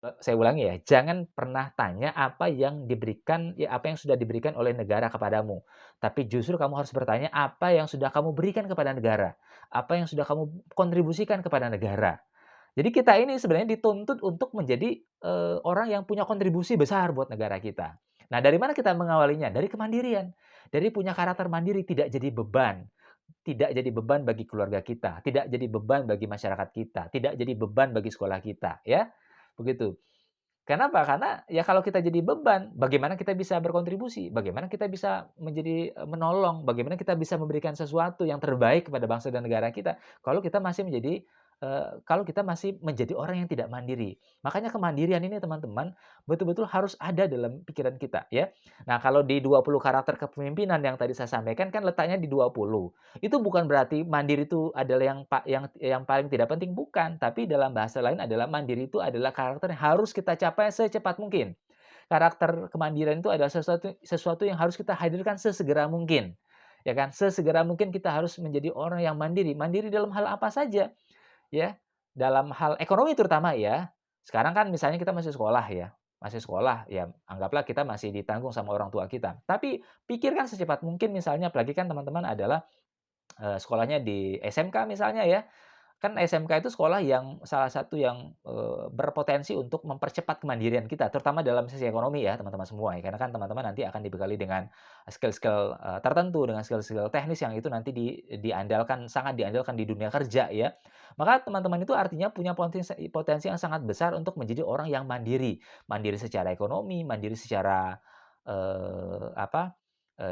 Saya ulangi ya, jangan pernah tanya apa yang diberikan ya apa yang sudah diberikan oleh negara kepadamu. Tapi justru kamu harus bertanya apa yang sudah kamu berikan kepada negara, apa yang sudah kamu kontribusikan kepada negara. Jadi kita ini sebenarnya dituntut untuk menjadi, orang yang punya kontribusi besar buat negara kita. Nah, dari mana kita mengawalinya? Dari kemandirian, dari punya karakter mandiri, tidak jadi beban. Tidak jadi beban bagi keluarga kita, tidak jadi beban bagi masyarakat kita, tidak jadi beban bagi sekolah kita, ya, begitu. Kenapa? Karena ya kalau kita jadi beban, bagaimana kita bisa berkontribusi? Bagaimana kita bisa menjadi, menolong? Bagaimana kita bisa memberikan sesuatu yang terbaik kepada bangsa dan negara kita, kalau kita masih menjadi orang yang tidak mandiri. Makanya kemandirian ini teman-teman, betul-betul harus ada dalam pikiran kita ya. Nah, kalau di 20 karakter kepemimpinan yang tadi saya sampaikan kan letaknya di 20. Itu bukan berarti mandiri itu adalah yang paling tidak penting, bukan. Tapi dalam bahasa lain adalah mandiri itu adalah karakter yang harus kita capai secepat mungkin. Karakter kemandirian itu adalah sesuatu sesuatu yang harus kita hadirkan sesegera mungkin, ya kan. Sesegera mungkin kita harus menjadi orang yang mandiri. Mandiri dalam hal apa saja, ya. Dalam hal ekonomi terutama ya. Sekarang kan misalnya kita masih sekolah ya anggaplah kita masih ditanggung sama orang tua kita. Tapi pikirkan secepat mungkin misalnya apalagi kan teman-teman adalah sekolahnya di SMK misalnya ya, kan SMK itu sekolah yang salah satu yang, berpotensi untuk mempercepat kemandirian kita, terutama dalam sisi ekonomi ya teman-teman semua ya, karena kan teman-teman nanti akan dibekali dengan skill-skill, tertentu, dengan skill-skill teknis yang itu nanti sangat diandalkan di dunia kerja ya. Maka teman-teman itu artinya punya potensi potensi yang sangat besar untuk menjadi orang yang mandiri. Mandiri secara ekonomi, mandiri secara, apa,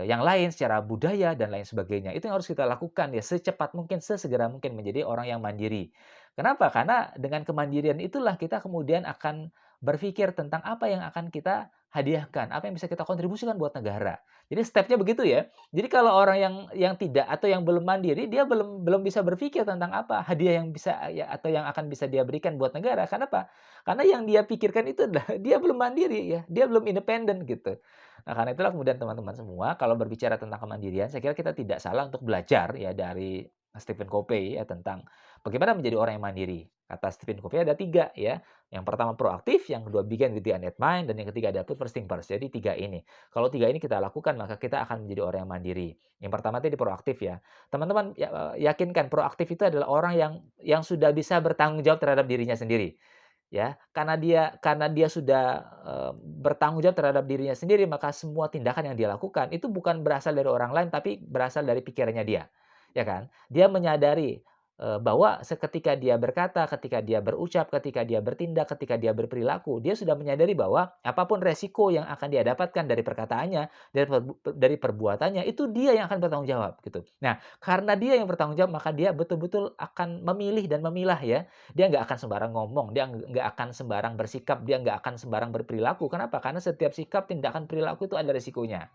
yang lain secara budaya dan lain sebagainya. Itu yang harus kita lakukan ya secepat mungkin, sesegera mungkin menjadi orang yang mandiri. Kenapa? Karena dengan kemandirian itulah kita kemudian akan berpikir tentang apa yang akan kita hadiahkan, apa yang bisa kita kontribusikan buat negara. Jadi step-nya begitu ya. Jadi kalau orang yang tidak atau yang belum mandiri, dia belum belum bisa berpikir tentang apa hadiah yang bisa ya atau yang akan bisa dia berikan buat negara. Kenapa? Karena yang dia pikirkan itu adalah dia belum mandiri ya, dia belum independen gitu. Nah, karena itulah kemudian teman-teman semua kalau berbicara tentang kemandirian, saya kira kita tidak salah untuk belajar ya dari Stephen Covey ya tentang bagaimana menjadi orang yang mandiri. Kata Stephen Covey ada 3 ya. Yang pertama proaktif, yang kedua begin with the unmet mind, dan yang ketiga ada put first thing first. Jadi 3 ini. Kalau 3 ini kita lakukan, maka kita akan menjadi orang yang mandiri. Yang pertama tadi proaktif ya. Teman-teman yakinkan proaktif itu adalah orang yang sudah bisa bertanggung jawab terhadap dirinya sendiri. Ya, karena dia sudah, bertanggung jawab terhadap dirinya sendiri, maka semua tindakan yang dia lakukan itu bukan berasal dari orang lain, tapi berasal dari pikirannya dia, ya kan? Dia menyadari, bahwa seketika dia berkata, ketika dia berucap, ketika dia bertindak, ketika dia berperilaku, dia sudah menyadari bahwa apapun resiko yang akan dia dapatkan dari perkataannya, dari perbuatannya, itu dia yang akan bertanggung jawab, gitu. Nah, karena dia yang bertanggung jawab, maka dia betul-betul akan memilih dan memilah ya, dia nggak akan sembarang ngomong, dia nggak akan sembarang bersikap, dia nggak akan sembarang berperilaku. Kenapa? Karena setiap sikap, tindakan, perilaku itu ada resikonya.